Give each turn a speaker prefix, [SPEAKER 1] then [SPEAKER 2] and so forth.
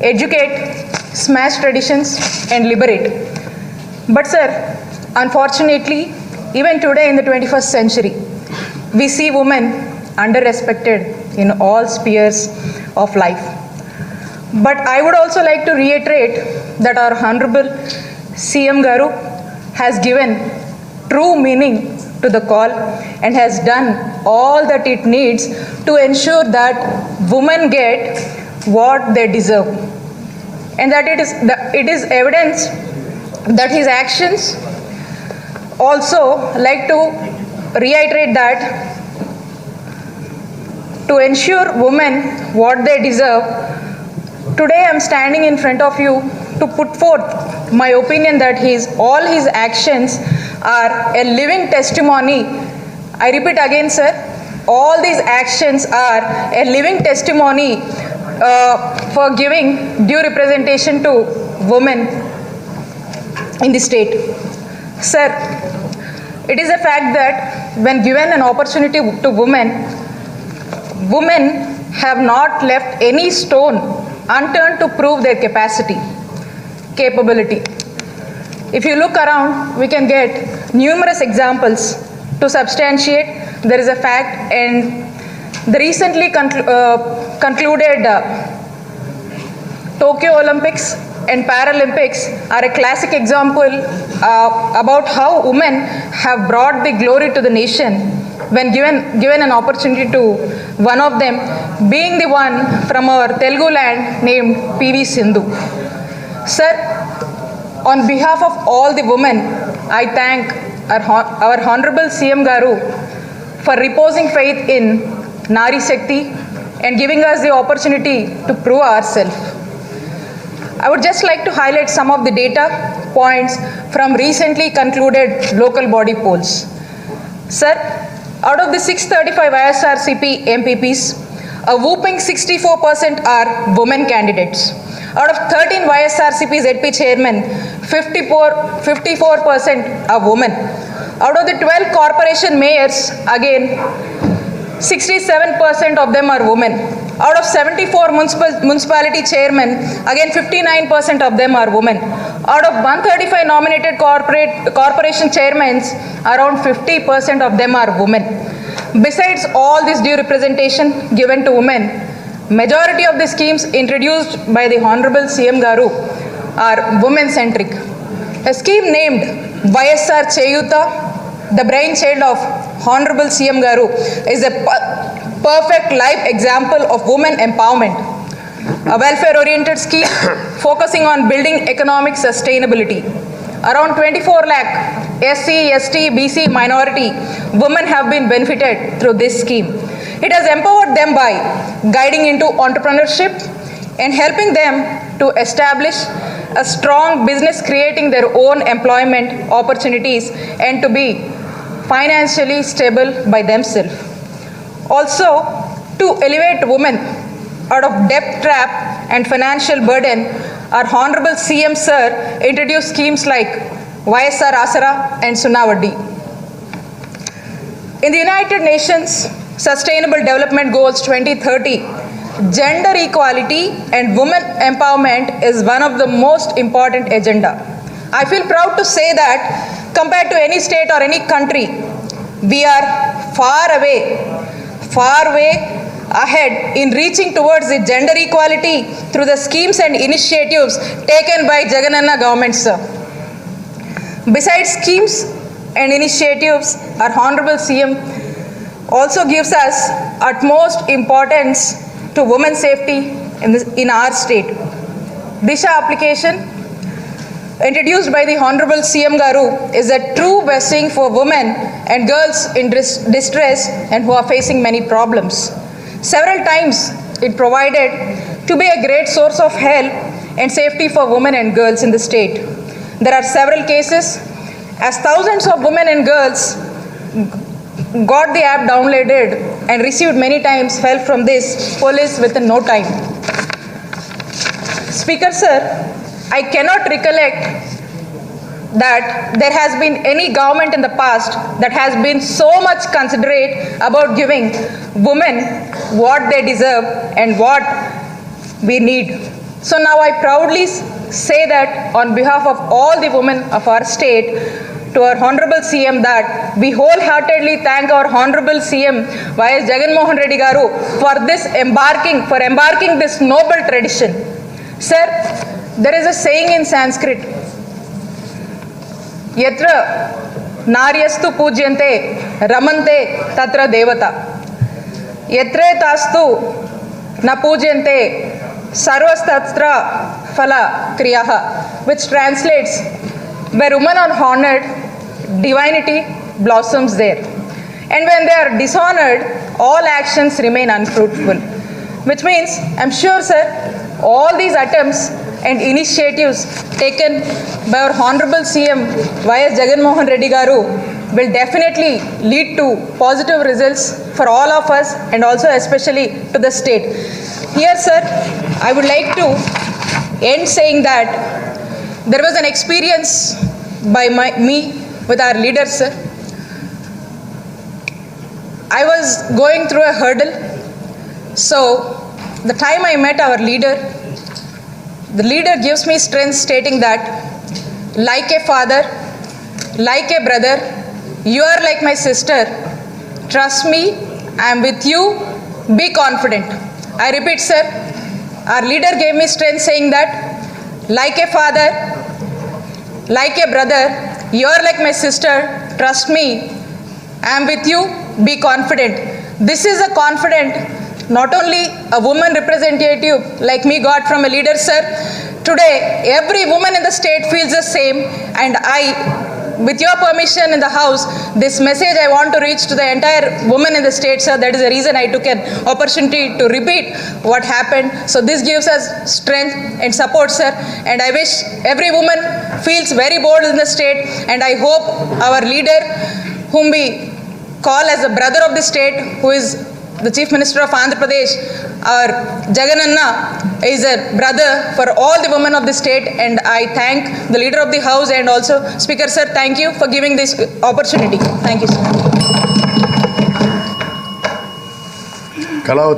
[SPEAKER 1] educate, smash traditions, and liberate. But sir, unfortunately, even today in the 21st century, we see women under-respected in all spheres of life. But I would also like to reiterate that our Honorable CM Garu has given true meaning to the call and has done all that it needs to ensure that women get what they deserve. And that it is evidence that his actions also like to reiterate that to ensure women what they deserve. Today I am standing in front of you to put forth my opinion that all his actions are a living testimony. I repeat again, sir, all these actions are a living testimony for giving due representation to women in the state. Sir, it is a fact that when given an opportunity to women have not left any stone unturned to prove their capability. If you look around, we can get numerous examples to substantiate there is a fact, and the recently concluded Tokyo Olympics and Paralympics are a classic example about how women have brought the glory to the nation when given an opportunity to one of them being the one from our Telugu land named PV Sindhu. Sir, on behalf of all the women, I thank our Honorable CM Garu for reposing faith in Nari Shakti and giving us the opportunity to prove ourselves. I would just like to highlight some of the data points from recently concluded local body polls. Sir, out of the 635 ISRCP MPPs, a whooping 64% are women candidates. Out of 13 YSRCP ZP chairmen, 54% are women. Out of the 12 corporation mayors, again, 67% of them are women. Out of 74 municipality chairmen, again 59% of them are women. Out of 135 nominated corporation chairmen, around 50% of them are women. Besides all this due representation given to women, majority of the schemes introduced by the Honorable CM Garu are women-centric. A scheme named YSR Cheyuta, the brainchild of Honorable CM Garu, is a perfect live example of women empowerment. A welfare-oriented scheme focusing on building economic sustainability. Around 24 lakh SC, ST, BC minority women have been benefited through this scheme. It has empowered them by guiding into entrepreneurship and helping them to establish a strong business, creating their own employment opportunities and to be financially stable by themselves. Also, to elevate women out of debt trap and financial burden, our Honorable CM Sir introduced schemes like YSR Asara and Sunavadi. In the United Nations Sustainable Development Goals 2030, gender equality and women empowerment is one of the most important agenda. I feel proud to say that compared to any state or any country, we are far way ahead in reaching towards the gender equality through the schemes and initiatives taken by Jagananna government, sir. Besides schemes and initiatives, our Honorable CM also gives us utmost importance to women's safety in our state. Disha application introduced by the Honorable CM Garu is a true blessing for women and girls in distress and who are facing many problems. Several times it provided to be a great source of help and safety for women and girls in the state. There are several cases as thousands of women and girls got the app downloaded and received many times help from this police within no time. Speaker sir, I cannot recollect that there has been any government in the past that has been so much considerate about giving women what they deserve and what we need. So now I proudly say that on behalf of all the women of our state, to our Honorable CM, that we wholeheartedly thank our Honorable CM Y.S. Jagan Mohan Reddy Garu for embarking this noble tradition. Sir, there is a saying in Sanskrit, Yatra Naryastu Pujyante Ramante Tatra Devata. Yatre Tastu Na Pujyante Sarvastatra Phala Kriyaha, which translates, where women are honored, divinity blossoms there. And when they are dishonored, all actions remain unfruitful. Which means, I'm sure, sir, all these attempts and initiatives taken by our Honorable CM Y.S. Jagan Mohan Reddy Garu will definitely lead to positive results for all of us and also especially to the state. Here, sir, I would like to end saying that there was an experience by me with our leader, sir. I was going through a hurdle. So the time I met our leader, the leader gives me strength, stating that, like a father, like a brother, you are like my sister. Trust me, I am with you. Be confident. I repeat, sir, our leader gave me strength, saying that, like a father, like a brother, you are like my sister. Trust me, I am with you. Be confident. This is a confident not only a woman representative like me got from a leader, sir. Today, every woman in the state feels the same, and I, with your permission in the house, this message I want to reach to the entire women in the state, sir. That is the reason I took an opportunity to repeat what happened. So this gives us strength and support, sir. And I wish every woman feels very bold in the state, and I hope our leader, whom we call as the brother of the state, who is the Chief Minister of Andhra Pradesh, our Jagananna, is a brother for all the women of the state, and I thank the leader of the house and also Speaker, sir. Thank you for giving this opportunity. Thank you, sir.
[SPEAKER 2] Kalavathy.